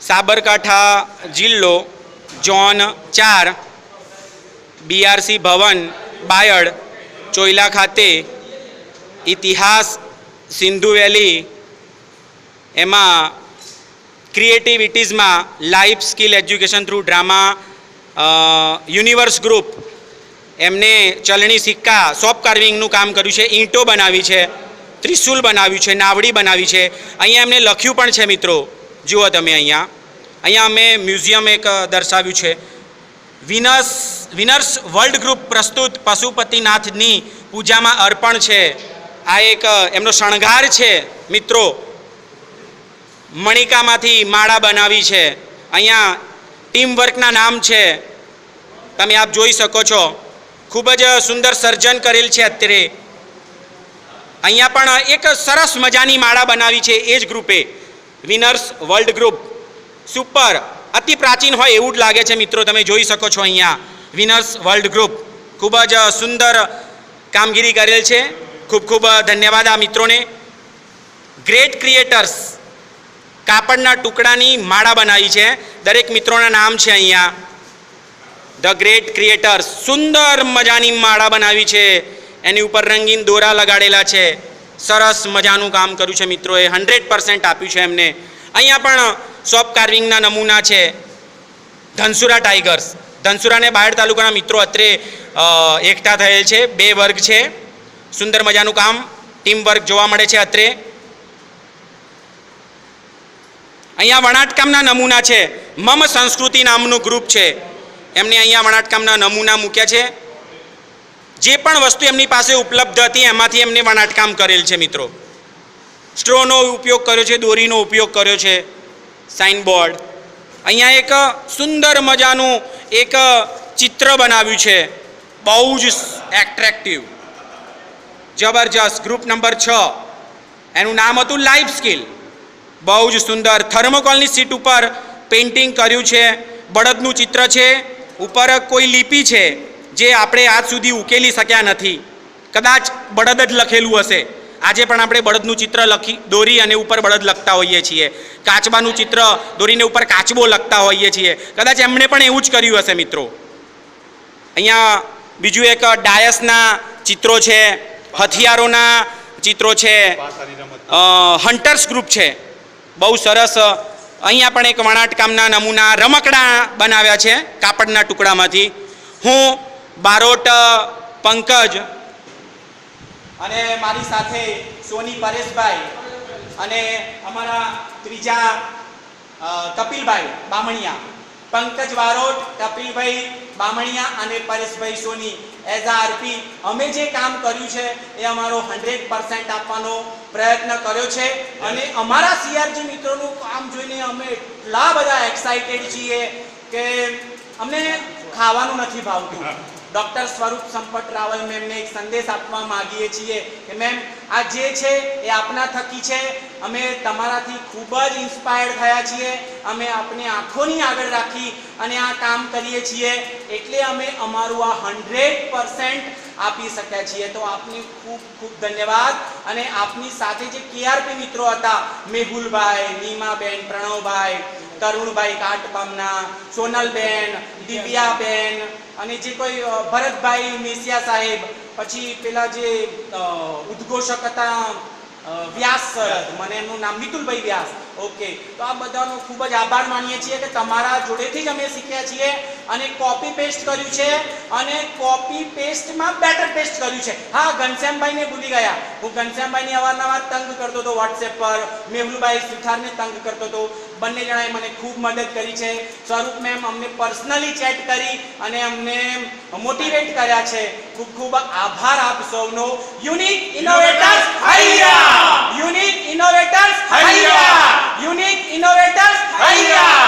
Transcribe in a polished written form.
સાબરકાંઠા જિલ્લો zone 4 BRC Bhavan Bayad Choila ખાતે ઇતિહાસ સિંધુ વેલી એમાં ક્રિએટિવિટીઝમાં life skill education through drama universe group એમને ચલણી સિક્કા સોપ કાર્વિંગનું કામ કર્યું છે, ઈંટો બનાવી છે, ત્રિશુલ બનાવ્યું છે, નાવડી બનાવી છે. અહીંયા એમને લખ્યું પણ છે મિત્રો, જુઓ તમે અહીંયા અમે મ્યુઝિયમ એક દર્શાવ્યું છે. વિનર્સ વર્લ્ડ ગ્રુપ પ્રસ્તુત પશુપતિનાથની પૂજામાં અર્પણ છે. આ એક એમનો શણગાર છે મિત્રો. મણિકામાંથી માળા બનાવી છે. અહીંયા ટીમ વર્કના નામ છે, તમે આપ જોઈ શકો છો. ખૂબ જ સુંદર સર્જન કરેલ છે. અત્યારે અહીંયા પણ એક સરસ મજાની માળા બનાવી છે એ જ ગ્રુપે. વિનર્સ વર્લ્ડ ગ્રુપ સુપર, અતિ પ્રાચીન હોય એવું જ લાગે છે મિત્રો, તમે જોઈ શકો છો. અહીંયા વિનર્સ વર્લ્ડ ગ્રુપ ખૂબ જ સુંદર કામગીરી કરેલ છે. ખૂબ ખૂબ ધન્યવાદ આ મિત્રોને. ગ્રેટ ક્રિએટર્સ કાપડના ટુકડાની માળા બનાવી છે. દરેક મિત્રોના નામ છે અહીંયા. ધ ગ્રેટ ક્રિએટર્સ સુંદર મજાની માળા બનાવી છે. એની ઉપર રંગીન દોરા લગાડેલા છે. સરસ મજાનું કામ કર્યું છે મિત્રોએ. 100% આપ્યું છે એમને. અહીંયા પણ સોપ કાર્વિંગના નમૂના છે. ધનસુરા ટાઈગર્સ, ધનસુરા અને બાયડ તાલુકાના મિત્રો અત્રે એકઠા થયેલ છે. 2 વર્ગ છે. સુંદર મજાનું કામ, ટીમ વર્ક જોવા મળે છે અત્રે. અહીંયા વણાટકામના નમૂના છે. મમ સંસ્કૃતિ નામનું ગ્રુપ છે. એમને અહીંયા વણાટકામના નમૂના મૂક્યા છે. જે પણ વસ્તુ એમની પાસે ઉપલબ્ધ હતી એમાંથી એમને વણાટકામ કરેલ છે મિત્રો. સ્ટ્રોનો ઉપયોગ કર્યો છે, દોરીનો ઉપયોગ કર્યો છે. Sign board. અહીંયા એક સુંદર મજાનું એક ચિત્ર બનાવ્યું છે, બહુ જ એટ્રેક્ટિવ, જબરજસ્ત. ગ્રુપ નંબર 6, એનું નામ હતું લાઈફ સ્કિલ. બહુ જ સુંદર. થર્મોકોલની સીટ ઉપર પેઇન્ટિંગ કર્યું છે. બળદનું ચિત્ર છે. ઉપર કોઈ લિપિ છે જે આપણે આજ સુધી ઉકેલી શક્યા નથી. કદાચ બળદ જ લખેલું હશે. આજે પણ આપણે બળદનું ચિત્ર દોરી અને ઉપર બળદ લખતા હોઈએ છીએ. કાચબાનું ચિત્ર દોરીને ઉપર કાચબો લખતા હોઈએ છીએ. કદાચ એમણે પણ એવું જ કર્યું હશે મિત્રો. અહીંયા બીજું એક ડાયસના ચિત્રો છે, હથિયારોના ચિત્રો છે. હન્ટર્સ ગ્રુપ છે, બહુ સરસ. અહીંયા પણ એક વણાટકામના નમૂના રમકડા બનાવ્યા છે કાપડના ટુકડામાંથી. હું બારોટ પંકજ અને મારી સાથે સોની પરેશભાઈ અને અમારા ત્રીજા કપિલભાઈ બામણિયા, પંકજ બારોટ, કપિલભાઈ બામણિયા અને પરેશભાઈ સોની એઝ આ આરપી અમે જે કામ કર્યું છે એ અમારો 100% આપવાનો પ્રયત્ન કર્યો છે. અને અમારા સીઆરજી મિત્રોનું કામ જોઈને અમે એટલા બધા એક્સાઇટેડ છીએ કે અમને ખાવાનું નથી ભાવતું. ડૉક્ટર સ્વરૂપ સંપત રાવલ મેમને એક સંદેશ આપવા માંગીએ છીએ કે મેમ આ જે છે એ આપના થકી છે. અમે તમારાથી ખૂબ જ ઇન્સ્પાયર્ડ થયા છીએ. અમે આપને આંખોની આગળ રાખી અને આ કામ કરીએ છીએ, એટલે અમે અમારું આ 100% આપી શક્યા છીએ. તો આપને ખૂબ ખૂબ ધન્યવાદ. અને આપની સાથે જે કેઆરપી મિત્રો હતા, મેહુલભાઈ, નીમાબેન, પ્રણવભાઈ, તરુણભાઈ કાટબામના, સોનલબેન, દિવ્યાબેન અને જે કોઈ ભરતભાઈ મેસિયા સાહેબ, પછી પેલા જે ઉદ્ઘોષક હતા વ્યાસ સર, મને એમનું નામ મિતુલભાઈ વ્યાસ. ઓકે, તો આ બધાનો ખૂબ જ આભાર માનીએ છીએ કે તમારા જોડેથી જ અમે શીખ્યા છીએ અને કોપી પેસ્ટ કર્યું છે. અને કોપી પેસ્ટમાં બેટર પેસ્ટ કર્યું છે. હા, ઘનશ્યામભાઈને ભૂલી ગયા. હું ઘનશ્યામભાઈને અવારનવાર તંગ કરતો હતો વોટ્સએપ પર. મેહુલભાઈ સુથારને તંગ કરતો હતો. બંને જણાએ મને ખૂબ મદદ કરી છે. સ્વરૂપ મેમ અમને પર્સનલી ચેટ કરી અને અમને મોટિવેટ કર્યા છે. ખૂબ ખૂબ આભાર આપ સૌનો. યુનિક ઇનોવેટર્સ હૈયા! યુનિક ઇનોવેટર્સ હૈયા! Unique innovators હૈયા!